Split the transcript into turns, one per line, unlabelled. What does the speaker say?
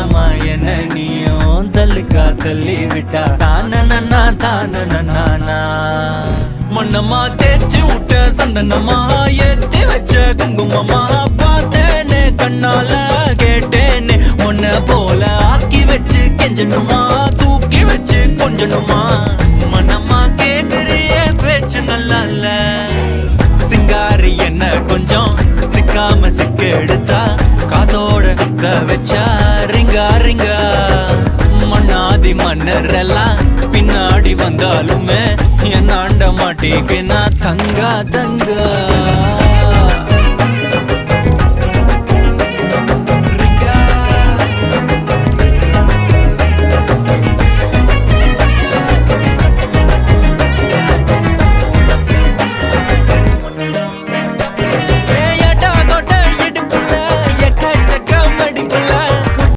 செல்லமா என்ன நீயும் தள்ளுக்கா தள்ளி விட்டா தான மண்ணம்மா தேய்ச்சி விட்ட சந்தனமா ஏத்தி வச்ச குங்குமமா பார்த்தேனே கண்ணால கேட்டேனே உன்ன போல ஆக்கி வச்சு கெஞ்சணுமா தூக்கி வச்சு கொஞ்சணுமா மனமா கேக்குறிய பேச்சு நல்லா இல்ல சிங்காரி என்ன கொஞ்சம் சிக்காம சிக்க எடுத்தா காதோட சுத்த வச்சா ரிங்கா ரிங்கா மண்ணாதி மன்னர் எல்லாம் பின்னாடி வந்தாலுமே என் ஆண்ட மாட்டேங்க நான் தங்கா